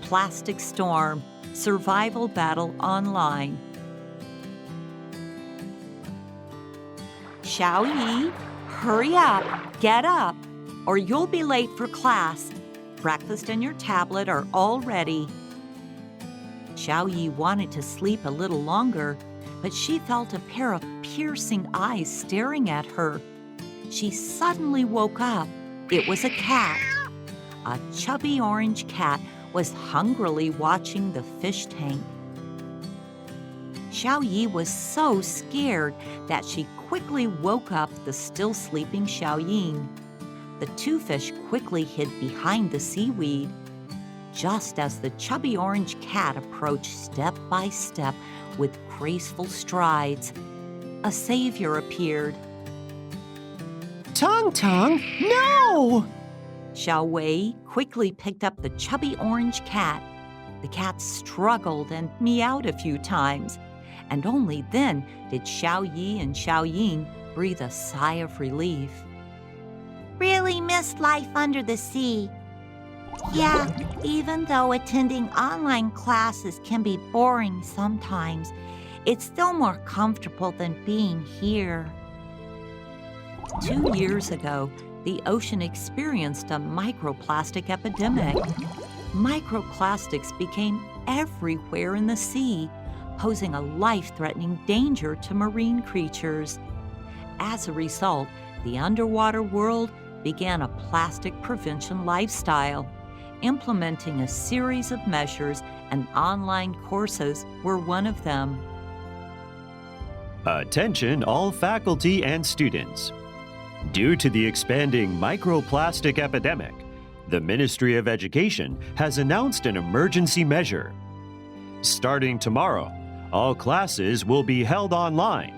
Microplastic Storm, Survival Battle Online. Xiao Yi, hurry up, get up, or you'll be late for class. Breakfast and your tablet are all ready. Xiao Yi wanted to sleep a little longer, but she felt a pair of piercing eyes staring at her. She suddenly woke up. It was a cat. A chubby orange cat was hungrily watching the fish tank. Xiao Yi was so scared that she quickly woke up the still sleeping Xiao Ying. The two fish quickly hid behind the seaweed. Just as the chubby orange cat approached step by step with graceful strides, a savior appeared. Tong, no! Xiao Wei quickly picked up the chubby orange cat. The cat struggled and meowed a few times, and only then did Xiao Yi and Xiao Ying breathe a sigh of relief. Really missed life under the sea. Yeah, even though attending online classes can be boring sometimes, it's still more comfortable than being here. 2 years ago, the ocean experienced a microplastic epidemic. Microplastics became everywhere in the sea, posing a life-threatening danger to marine creatures. As a result, the underwater world began a plastic prevention lifestyle. Implementing a series of measures and online courses were one of them. Attention all faculty and students. Due to the expanding microplastic epidemic, the Ministry of Education has announced an emergency measure. Starting tomorrow, all classes will be held online.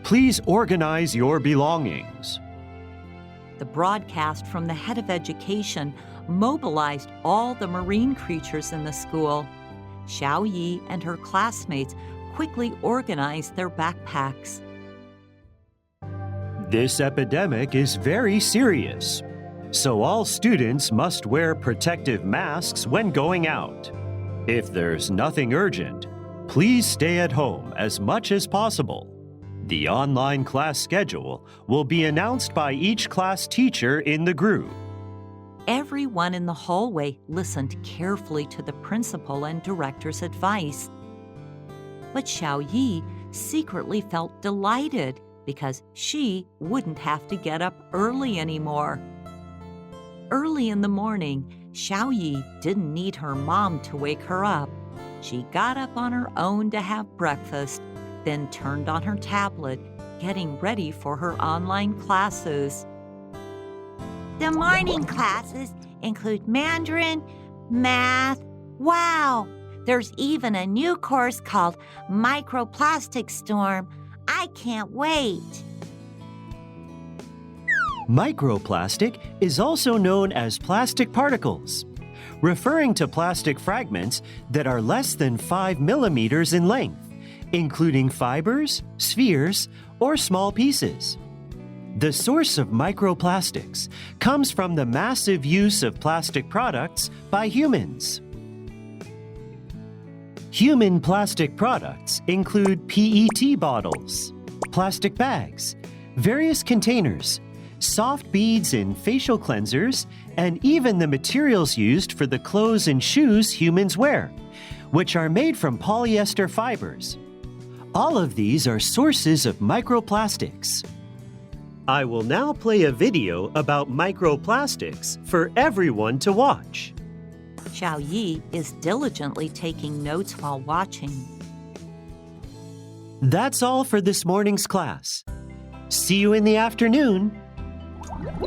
Please organize your belongings. The broadcast from the head of education mobilized all the marine creatures in the school. Xiao Yi and her classmates quickly organized their backpacks. This epidemic is very serious, so all students must wear protective masks when going out. If there's nothing urgent, please stay at home as much as possible. The online class schedule will be announced by each class teacher in the group. Everyone in the hallway listened carefully to the principal and director's advice. But Xiao Yi secretly felt delighted because she wouldn't have to get up early anymore. Early in the morning, Xiao Yi didn't need her mom to wake her up. She got up on her own to have breakfast, then turned on her tablet, getting ready for her online classes. The morning classes include Mandarin, math. Wow! There's even a new course called Microplastic Storm. I can't wait. Microplastic is also known as plastic particles, referring to plastic fragments that are less than 5 millimeters in length, including fibers, spheres, or small pieces. The source of microplastics comes from the massive use of plastic products by humans. Human plastic products include PET bottles, plastic bags, various containers, soft beads in facial cleansers, and even the materials used for the clothes and shoes humans wear, which are made from polyester fibers. All of these are sources of microplastics. I will now play a video about microplastics for everyone to watch. Xiao Yi is diligently taking notes while watching. That's all for this morning's class. See you in the afternoon.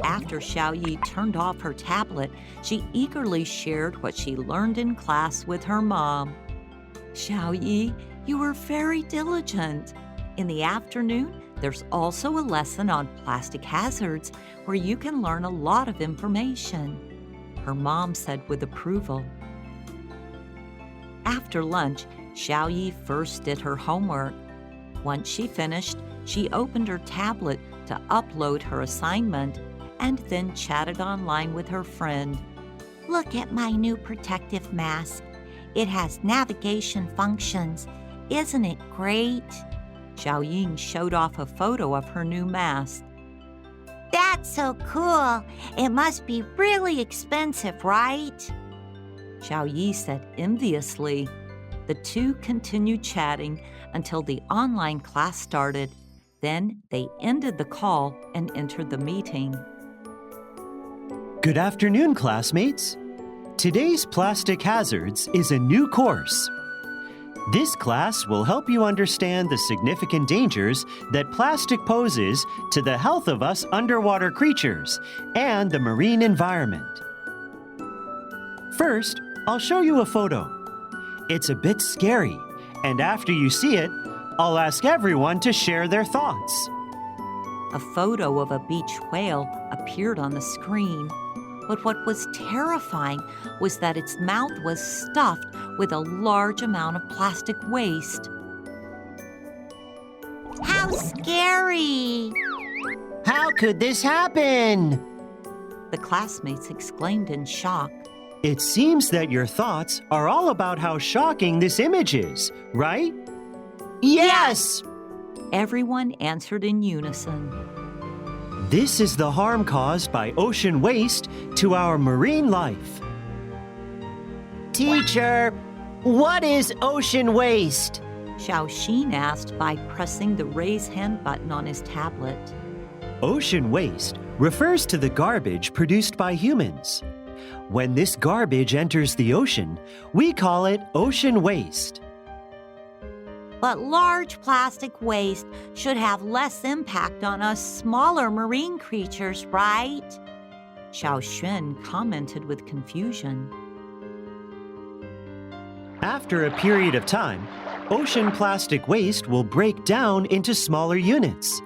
After Xiao Yi turned off her tablet, she eagerly shared what she learned in class with her mom. Xiao Yi, you were very diligent. In the afternoon, there's also a lesson on plastic hazards where you can learn a lot of information, her mom said with approval. After lunch, Xiao Yi first did her homework. Once she finished, she opened her tablet to upload her assignment and then chatted online with her friend. Look at my new protective mask. It has navigation functions. Isn't it great? Xiaoying showed off a photo of her new mask. That's so cool. It must be really expensive, right? Xiaoyi said enviously. The two continued chatting until the online class started. Then they ended the call and entered the meeting. Good afternoon, classmates. Today's Plastic Hazards is a new course. This class will help you understand the significant dangers that plastic poses to the health of us underwater creatures and the marine environment. First, I'll show you a photo. It's a bit scary, and after you see it, I'll ask everyone to share their thoughts. A photo of a beach whale appeared on the screen. But what was terrifying was that its mouth was stuffed with a large amount of plastic waste. How scary! How could this happen? The classmates exclaimed in shock. It seems that your thoughts are all about how shocking this image is, right? Yes! Everyone answered in unison. This is the harm caused by ocean waste to our marine life. Teacher, what is ocean waste? Xiaoxin asked by pressing the raise hand button on his tablet. Ocean waste refers to the garbage produced by humans. When this garbage enters the ocean, we call it ocean waste. But large plastic waste should have less impact on us smaller marine creatures, right? Xiaoxuan commented with confusion. After a period of time, ocean plastic waste will break down into smaller units,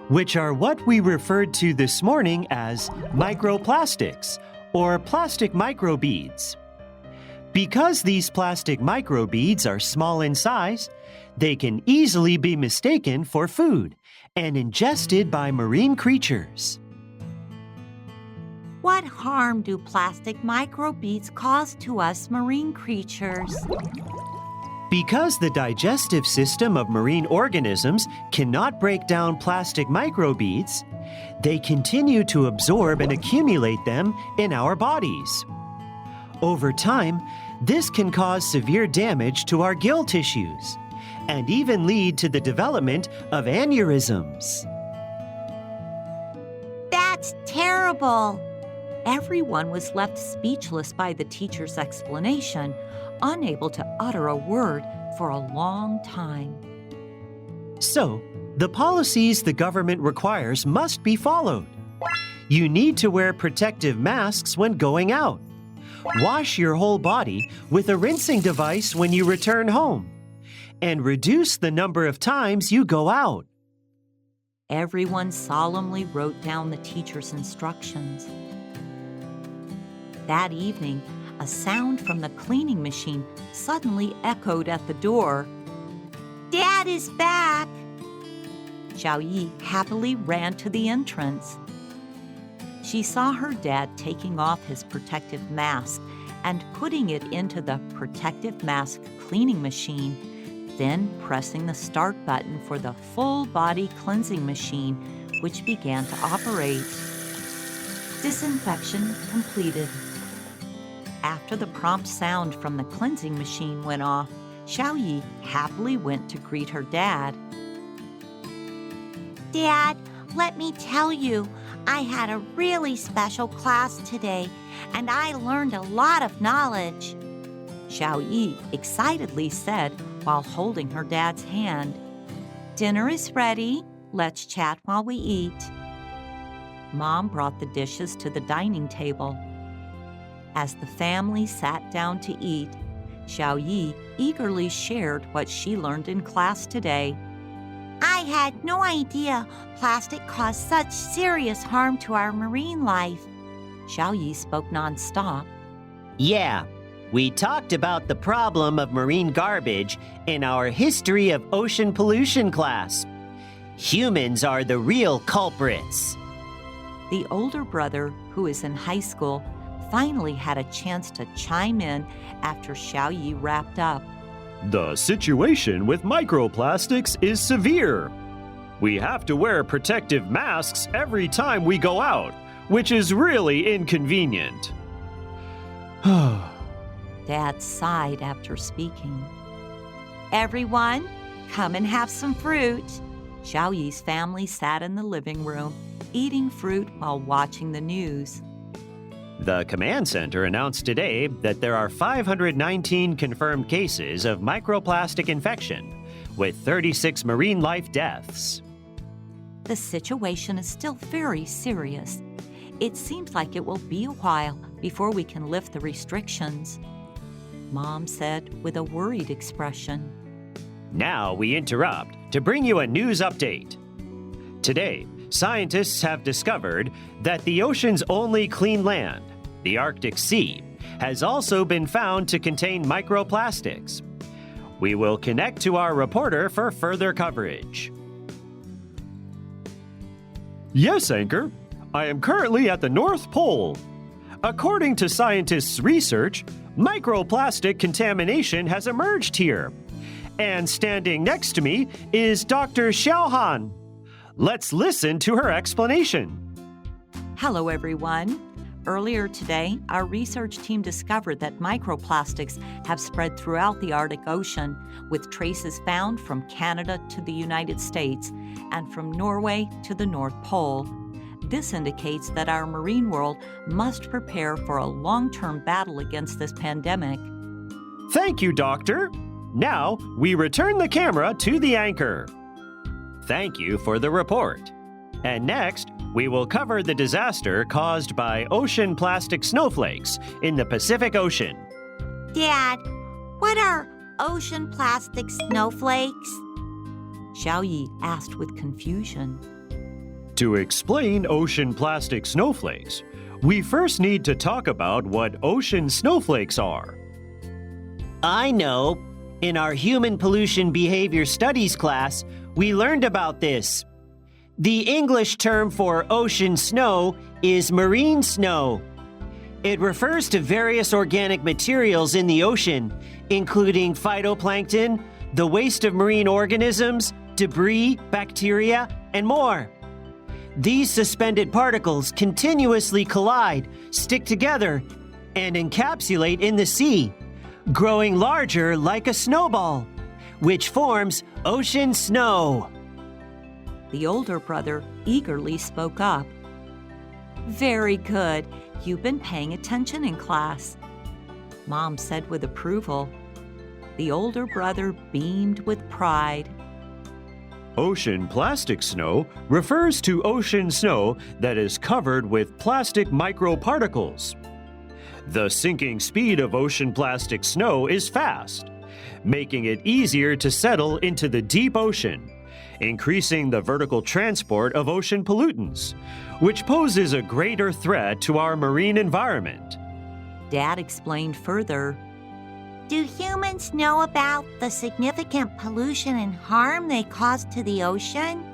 which are what we referred to this morning as microplastics, or plastic microbeads. Because these plastic microbeads are small in size, they can easily be mistaken for food and ingested by marine creatures. What harm do plastic microbeads cause to us marine creatures? Because the digestive system of marine organisms cannot break down plastic microbeads, they continue to absorb and accumulate them in our bodies. Over time, this can cause severe damage to our gill tissues and even lead to the development of aneurysms. That's terrible. Everyone was left speechless by the teacher's explanation, unable to utter a word for a long time. So, the policies the government requires must be followed. You need to wear protective masks when going out. Wash your whole body with a rinsing device when you return home, and reduce the number of times you go out. Everyone solemnly wrote down the teacher's instructions. That evening, a sound from the cleaning machine suddenly echoed at the door. Dad is back. Xiaoyi happily ran to the entrance. She saw her dad taking off his protective mask and putting it into the protective mask cleaning machine, then pressing the start button for the full body cleansing machine, which began to operate. Disinfection completed. After the prompt sound from the cleansing machine went off, Xiaoyi happily went to greet her dad. Dad, let me tell you, I had a really special class today, and I learned a lot of knowledge. Xiaoyi excitedly said while holding her dad's hand. Dinner is ready. Let's chat while we eat. Mom brought the dishes to the dining table. As the family sat down to eat, Xiaoyi eagerly shared what she learned in class today. I had no idea plastic caused such serious harm to our marine life. Xiaoyi spoke nonstop. Yeah, we talked about the problem of marine garbage in our History of Ocean Pollution class. Humans are the real culprits. The older brother, who is in high school, finally had a chance to chime in after Xiaoyi wrapped up. The situation with microplastics is severe. We have to wear protective masks every time we go out, which is really inconvenient. Dad sighed after speaking. Everyone, come and have some fruit. Xiaoyi's family sat in the living room, eating fruit while watching the news. The command center announced today that there are 519 confirmed cases of microplastic infection, with 36 marine life deaths. The situation is still very serious. It seems like it will be a while before we can lift the restrictions, Mom said with a worried expression. Now we interrupt to bring you a news update. Today, scientists have discovered that the ocean's only clean land, the Arctic Sea, has also been found to contain microplastics. We will connect to our reporter for further coverage. Yes, Anchor. I am currently at the North Pole. According to scientists' research, microplastic contamination has emerged here. And standing next to me is Dr. Xiaohan. Let's listen to her explanation. Hello, everyone. Earlier today, our research team discovered that microplastics have spread throughout the Arctic Ocean, with traces found from Canada to the United States and from Norway to the North Pole. This indicates that our marine world must prepare for a long-term battle against this pandemic. Thank you, Doctor. Now, we return the camera to the anchor. Thank you for the report. And next, we will cover the disaster caused by ocean plastic snowflakes in the Pacific Ocean. Dad, what are ocean plastic snowflakes? Xiaoyi asked with confusion. To explain ocean plastic snowflakes, we first need to talk about what ocean snowflakes are. I know. In our Human Pollution Behavior Studies class, we learned about this. The English term for ocean snow is marine snow. It refers to various organic materials in the ocean, including phytoplankton, the waste of marine organisms, debris, bacteria, and more. These suspended particles continuously collide, stick together, and encapsulate in the sea, growing larger like a snowball, which forms ocean snow. The older brother eagerly spoke up. Very good. You've been paying attention in class, Mom said with approval. The older brother beamed with pride. Ocean plastic snow refers to ocean snow that is covered with plastic microparticles. The sinking speed of ocean plastic snow is fast, making it easier to settle into the deep ocean, increasing the vertical transport of ocean pollutants, which poses a greater threat to our marine environment. Dad explained further. Do humans know about the significant pollution and harm they cause to the ocean?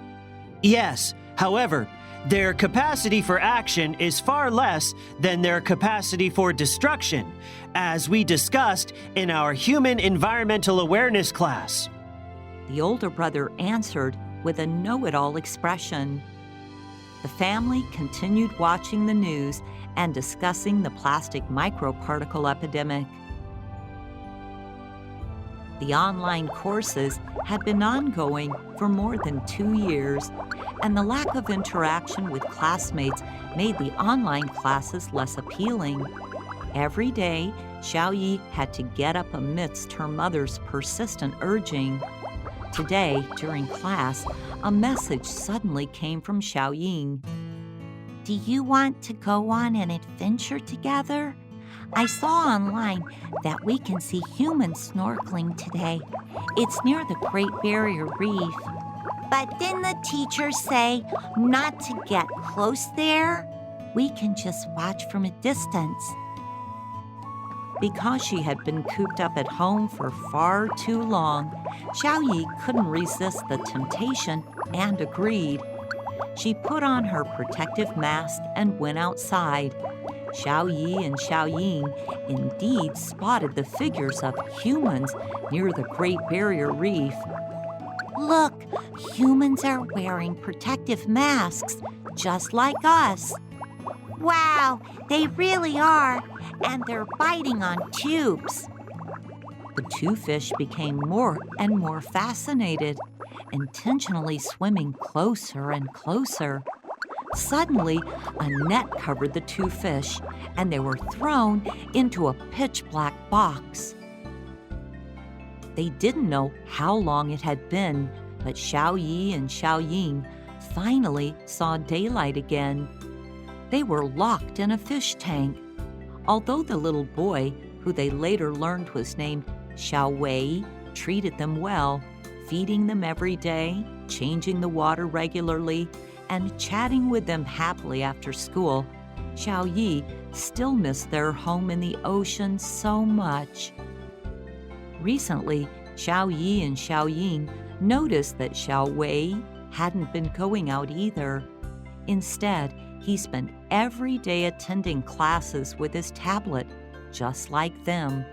Yes, however, their capacity for action is far less than their capacity for destruction, as we discussed in our Human Environmental Awareness class. The older brother answered with a know-it-all expression. The family continued watching the news and discussing the plastic microparticle epidemic. The online courses had been ongoing for more than 2 years, and the lack of interaction with classmates made the online classes less appealing. Every day, Xiaoyi had to get up amidst her mother's persistent urging. Today, during class, a message suddenly came from Xiaoying. Do you want to go on an adventure together? I saw online that we can see humans snorkeling today. It's near the Great Barrier Reef. But didn't the teacher say not to get close there? We can just watch from a distance. Because she had been cooped up at home for far too long, Xiaoyi couldn't resist the temptation and agreed. She put on her protective mask and went outside. Xiao Yi and Xiao Ying indeed spotted the figures of humans near the Great Barrier Reef. Look, humans are wearing protective masks, just like us. Wow, they really are, and they're biting on tubes. The two fish became more and more fascinated, intentionally swimming closer and closer. Suddenly, a net covered the two fish, and they were thrown into a pitch-black box. They didn't know how long it had been, but Xiao Yi and Xiao Ying finally saw daylight again. They were locked in a fish tank. Although the little boy, who they later learned was named Xiao Wei, treated them well, feeding them every day, changing the water regularly, and chatting with them happily after school, Xiao Yi still missed their home in the ocean so much. Recently, Xiao Yi and Xiao Ying noticed that Xiao Wei hadn't been going out either. Instead, he spent every day attending classes with his tablet, just like them.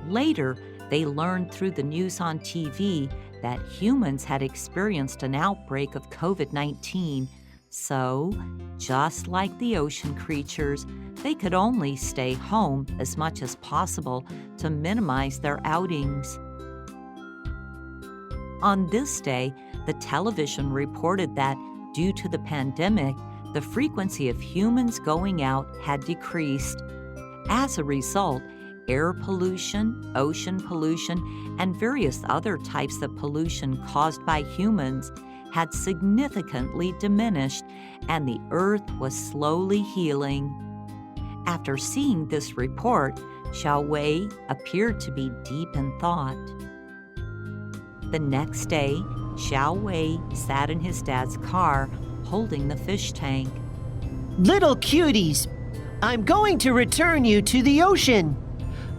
Later, they learned through the news on TV that humans had experienced an outbreak of COVID-19. So, just like the ocean creatures, they could only stay home as much as possible to minimize their outings. On this day, the television reported that, due to the pandemic, the frequency of humans going out had decreased. As a result, air pollution, ocean pollution, and various other types of pollution caused by humans had significantly diminished, and the Earth was slowly healing. After seeing this report, Xiao Wei appeared to be deep in thought. The next day, Xiao Wei sat in his dad's car, holding the fish tank. Little cuties, I'm going to return you to the ocean.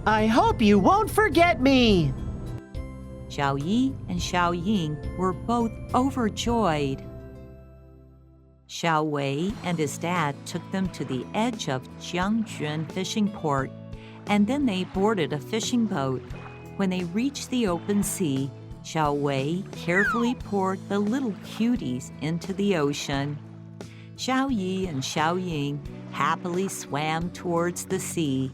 I hope you won't forget me. Xiao Yi and Xiao Ying were both overjoyed. Xiao Wei and his dad took them to the edge of Jiangjuan fishing port, and then they boarded a fishing boat. When they reached the open sea, Xiao Wei carefully poured the little cuties into the ocean. Xiao Yi and Xiao Ying happily swam towards the sea.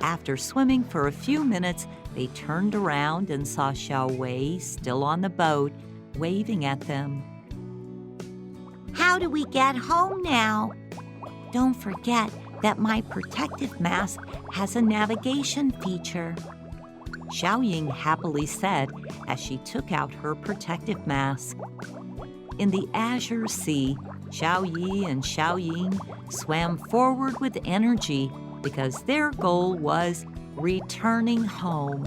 After swimming for a few minutes, they turned around and saw Xiao Wei still on the boat, waving at them. How do we get home now? Don't forget that my protective mask has a navigation feature. Xiao Ying happily said as she took out her protective mask. In the azure sea, Xiao Yi and Xiao Ying swam forward with energy because their goal was returning home.